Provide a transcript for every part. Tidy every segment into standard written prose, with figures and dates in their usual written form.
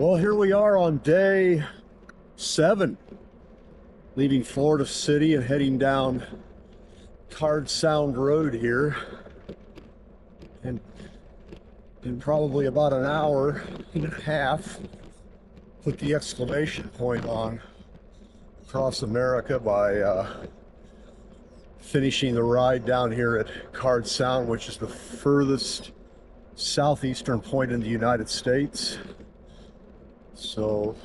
Well, here we are on day 7, leaving Florida City and heading down Card Sound Road here. And in probably about an hour and a half, put the exclamation point on across America by finishing the ride down here at Card Sound, which is the furthest southeastern point in the United States. So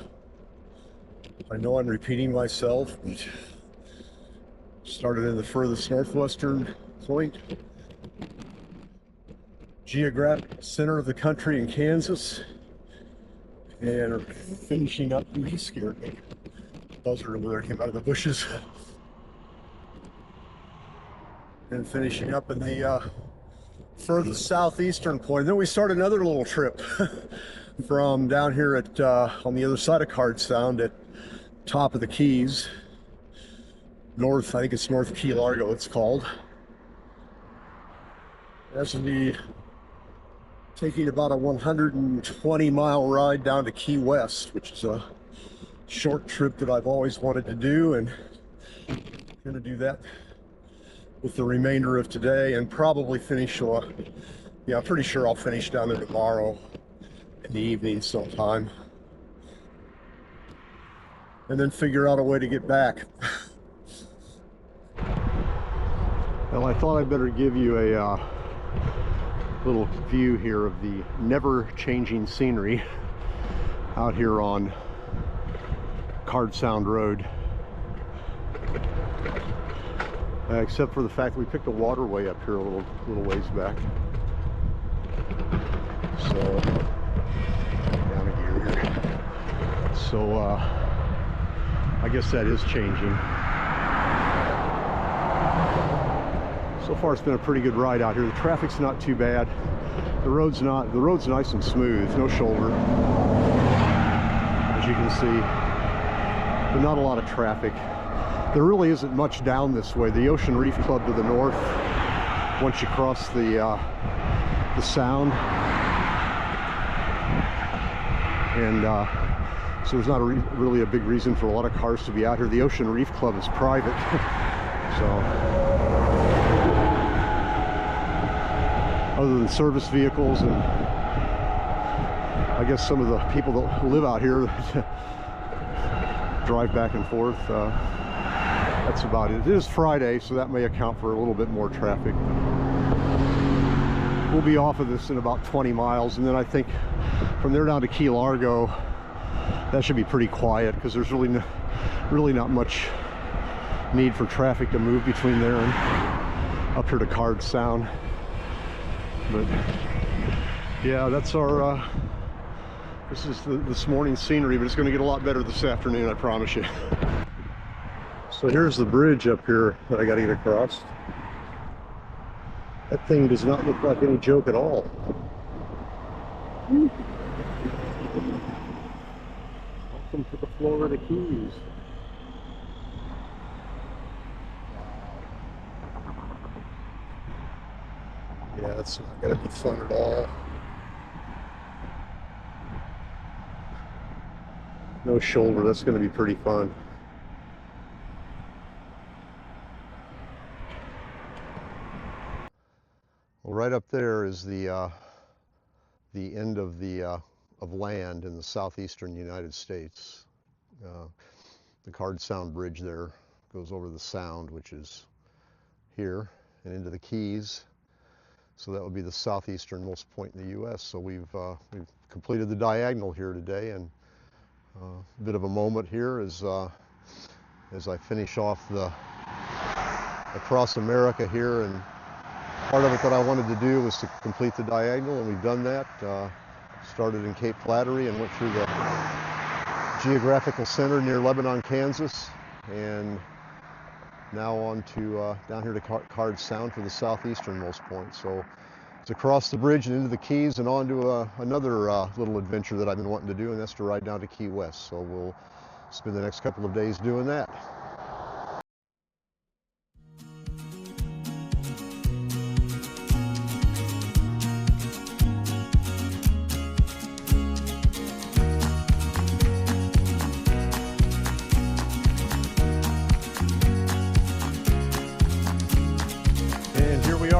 I know I'm repeating myself, but started in the furthest northwestern point, geographic center of the country in Kansas, and are finishing up. He scared me. Buzzard over there came out of the bushes. And finishing up in the furthest southeastern point. And then we start another little trip from down here at on the other side of Card Sound at top of the Keys, north. I think it's North Key Largo it's called. That's going to be taking about a 120-mile ride down to Key West, which is a short trip that I've always wanted to do, and I'm going to do that with the remainder of today and probably finish, yeah, I'm pretty sure I'll finish down there tomorrow in the evening sometime, and then figure out a way to get back. Well, I thought I'd better give you a little view here of the never-changing scenery out here on Card Sound Road. Except for the fact that we picked a waterway up here a little ways back. So down a gear here. So I guess that is changing. So far it's been a pretty good ride out here. The traffic's not too bad. The road's nice and smooth, no shoulder, as you can see, but not a lot of traffic. There really isn't much down this way. The Ocean Reef Club to the north, once you cross the sound, and so there's not really a big reason for a lot of cars to be out here. The Ocean Reef Club is private, so other than service vehicles and I guess some of the people that live out here drive back and forth, that's about it. It is Friday, so that may account for a little bit more traffic. We'll be off of this in about 20 miles, and then I think from there down to Key Largo, that should be pretty quiet because there's really not much need for traffic to move between there and up here to Card Sound. But yeah, that's our this is this morning's scenery, but it's going to get a lot better this afternoon, I promise you. So here's the bridge up here that I got to get across. That thing does not look like any joke at all. Welcome to the Florida Keys. Yeah, that's not going to be fun at all. No shoulder, that's going to be pretty fun. Well, right up there is the end of of land in the southeastern United States. The Card Sound Bridge there goes over the Sound, which is here, and into the Keys. So that would be the southeasternmost point in the U.S. So we've completed the diagonal here today, and a bit of a moment here as I finish off across America here. And part of it that I wanted to do was to complete the diagonal, and we've done that. Started in Cape Flattery and went through the geographical center near Lebanon, Kansas, and now on to down here to Card Sound for the southeasternmost point. So it's across the bridge and into the Keys and on to another little adventure that I've been wanting to do, and that's to ride down to Key West. So we'll spend the next couple of days doing that.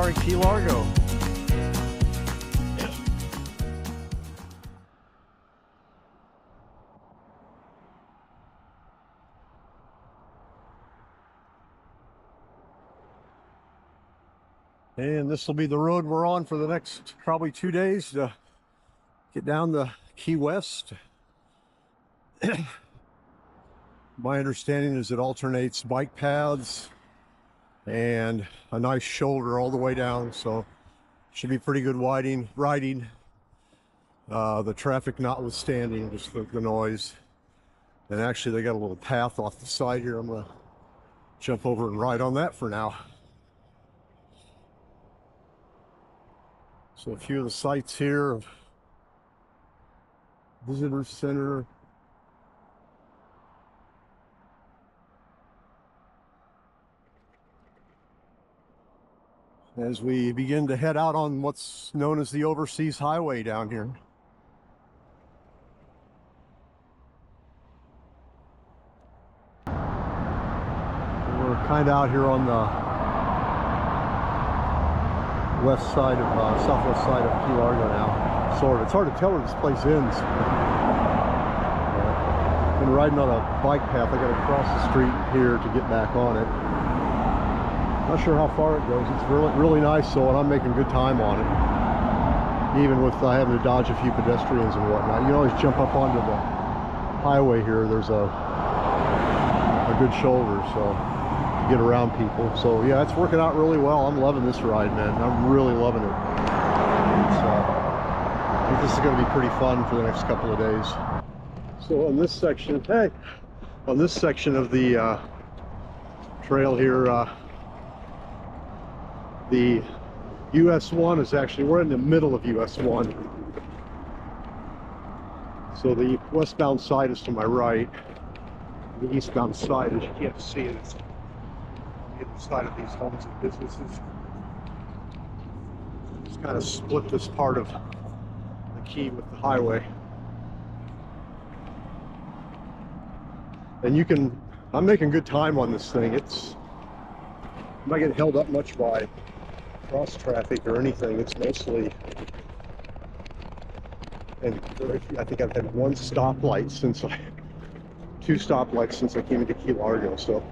are in Key Largo. And this will be the road we're on for the next probably 2 days to get down to Key West. My understanding is it alternates bike paths and a nice shoulder all the way down, so should be pretty good riding. The traffic notwithstanding, just the noise. And actually they got a little path off the side here. I'm gonna jump over and ride on that for now. So a few of the sites here, visitor center. As we begin to head out on what's known as the Overseas Highway down here. We're kind of out here on the west side of, southwest side of Key Largo now. Sort of. It's hard to tell where this place ends. Been riding on a bike path. I got to cross the street here to get back on it. Not sure how far it goes. It's really nice, so, and I'm making good time on it. Even with having to dodge a few pedestrians and whatnot. You can always jump up onto the highway here. There's a good shoulder, so to get around people. So yeah, it's working out really well. I'm loving this ride, man. I'm really loving it. I think this is going to be pretty fun for the next couple of days. So on this section, on this section of the trail here, the US 1 is actually, we're in the middle of US 1. So the westbound side is to my right. The eastbound side, as you can't see it, is on the other side of these homes and businesses. Just kind of split this part of the key with the highway. And you can, I'm making good time on this thing. I'm not getting held up much by cross traffic or anything. It's mostly, and I think I've had two stoplights since I came into Key Largo, so.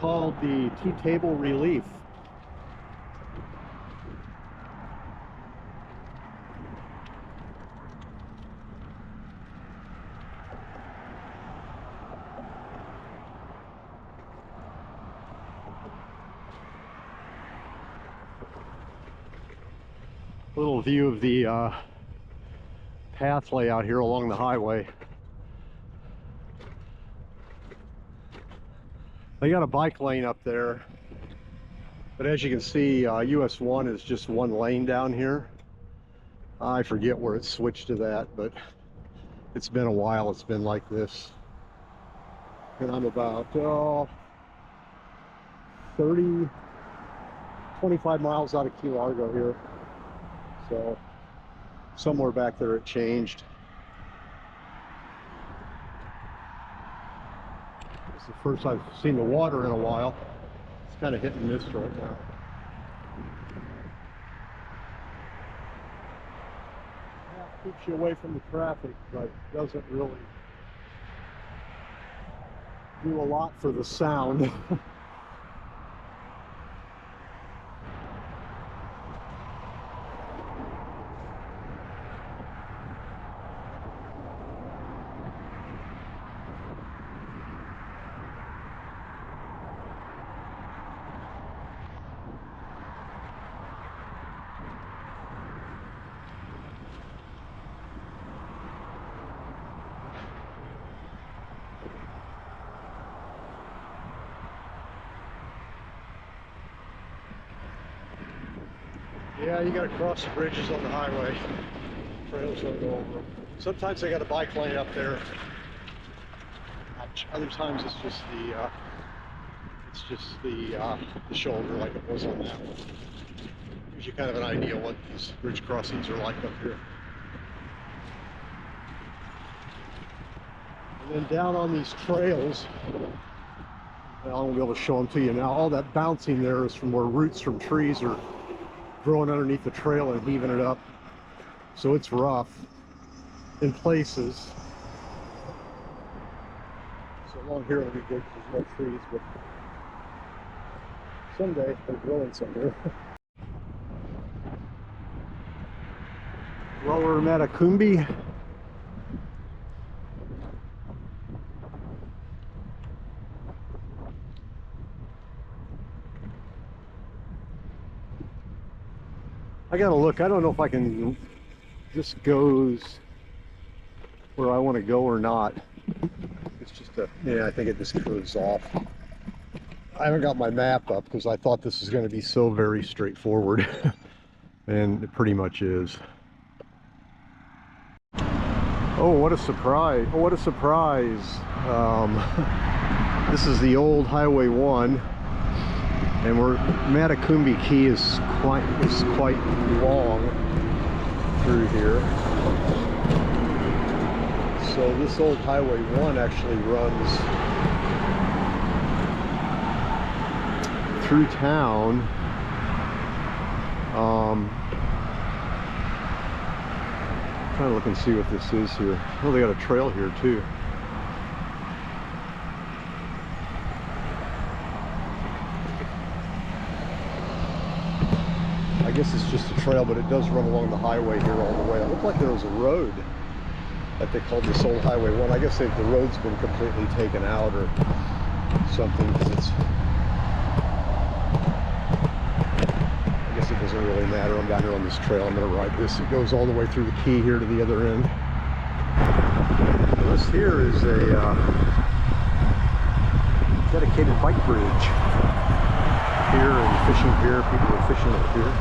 Called the tea table relief. Little view of the path layout here along the highway. They got a bike lane up there, but as you can see, US 1 is just one lane down here. I forget where it's switched to that, but it's been a while it's been like this. And I'm about 25 miles out of Key Largo here. So somewhere back there it changed. It's the first I've seen the water in a while. It's kind of hit and miss right now. Yeah, keeps you away from the traffic, but doesn't really do a lot for the sound. Yeah, you gotta cross the bridges on the highway. Trails don't go over them. Sometimes they got a bike lane up there. Other times it's just the shoulder, like it was on that one. Gives you kind of an idea what these bridge crossings are like up here. And then down on these trails, I won't be able to show them to you now. All that bouncing there is from where roots from trees are growing underneath the trail and heaving it up. So it's rough in places. So along here it'll be good because there's no trees, but someday they're growing somewhere. Lower Matacumbi. I gotta look. I don't know if I can. This goes where I want to go or not. It's just a. Yeah, I think it just goes off. I haven't got my map up because I thought this was going to be so very straightforward, and it pretty much is. Oh, what a surprise! Oh, what a surprise! This is the old Highway 1. And Matacumbi Key is quite long through here. So this old Highway 1 actually runs through town. Trying to look and see what this is here. Oh, they got a trail here too. I guess it's just a trail, but it does run along the highway here all the way. It looked like there was a road that they called this old Highway 1. I guess the road's been completely taken out or something, because it's... I guess it doesn't really matter. I'm down here on this trail. I'm going to ride this. It goes all the way through the key here to the other end. Well, this here is a dedicated bike bridge. Here and fishing pier. People are fishing up here.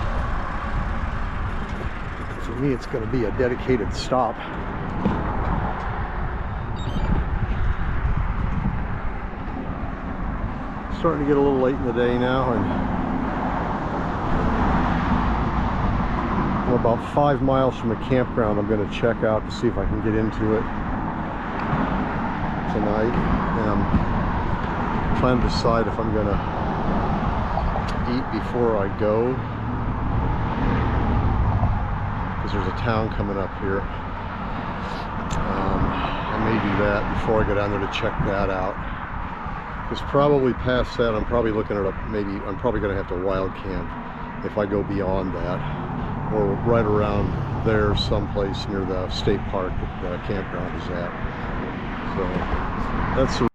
For me, it's going to be a dedicated stop. Starting to get a little late in the day now, and I'm about 5 miles from a campground I'm going to check out to see if I can get into it tonight. And I'm trying to decide if I'm going to eat before I go, because there's a town coming up here. I may do that before I go down there to check that out, because probably past that I'm probably looking at I'm probably going to have to wild camp if I go beyond that, or right around there someplace near the state park that the campground is at. So that's the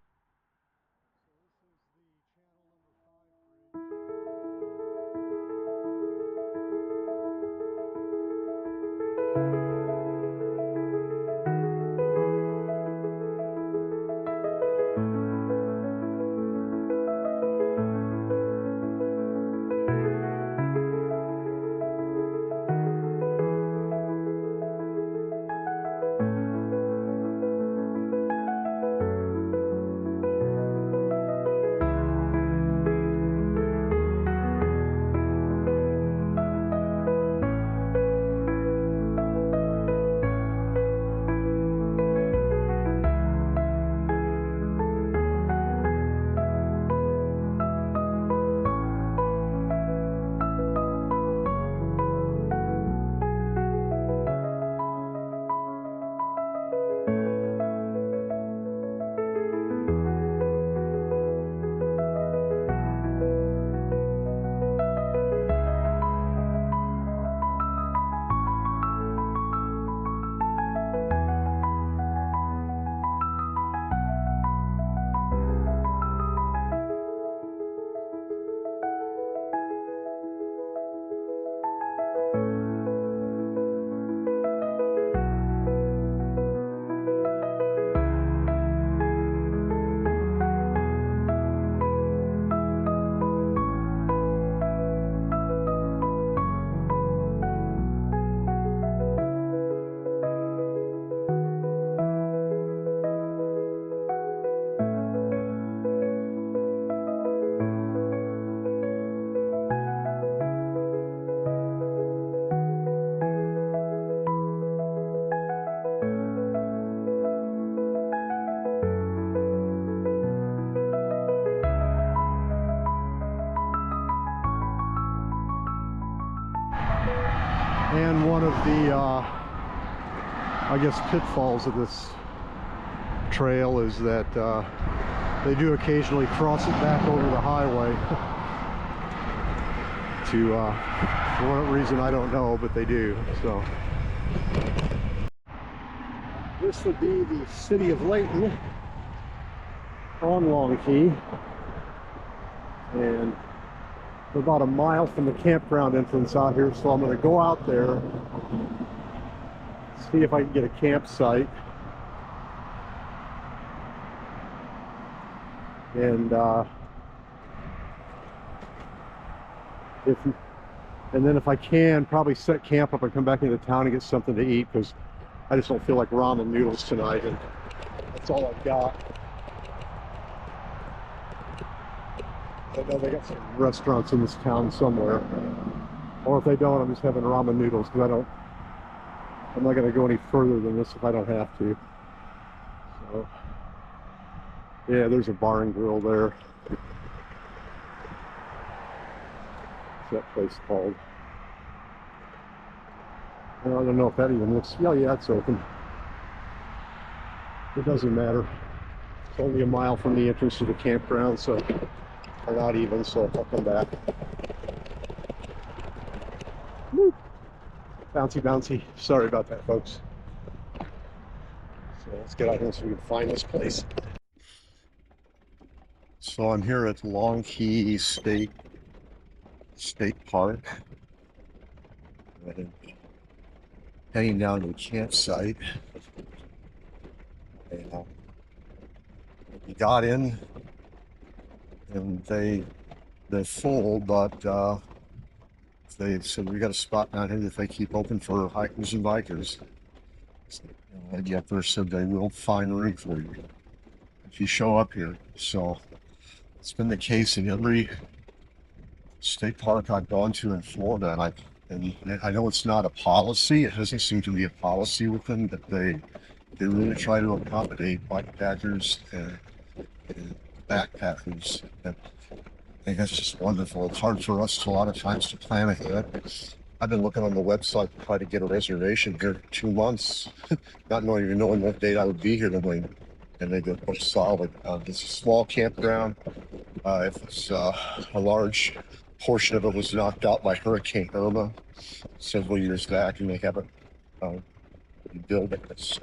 the, I guess, pitfalls of this trail is that they do occasionally cross it back over the highway to, for what reason I don't know, but they do. So this would be the city of Layton on Long Key, and we're about a mile from the campground entrance out here, so I'm going to go out there, see if I can get a campsite, and then if I can, probably set camp up and come back into town and get something to eat, because I just don't feel like ramen noodles tonight, and that's all I've got. I know they got some restaurants in this town somewhere, or if they don't, I'm just having ramen noodles, because I'm not going to go any further than this if I don't have to. So yeah, there's a bar and grill there. What's that place called? I don't know if that even looks, yeah, it's open. It doesn't matter. It's only a mile from the entrance to the campground, so, or not even, so I'll come back. Woo. Bouncy, bouncy. Sorry about that, folks. So let's get out here so we can find this place. So I'm here at Long Key State Park. And heading down to the campsite. And we got in, and they're full, but they said we got a spot down here that they keep open for hikers and bikers. So, the lady up there said they will find room for you if you show up here. So it's been the case in every state park I've gone to in Florida, and I know it's not a policy. It doesn't seem to be a policy with them, that they really try to accommodate bikepackers and backpackers. And I think that's just wonderful. It's hard for us a lot of times to plan ahead. I've been looking on the website to try to get a reservation here 2 months, not even knowing what date I would be here tonight. And they go, oh, solid. It's a small campground. It's a large portion of it was knocked out by Hurricane Irma several years back, and they haven't rebuilt it. It's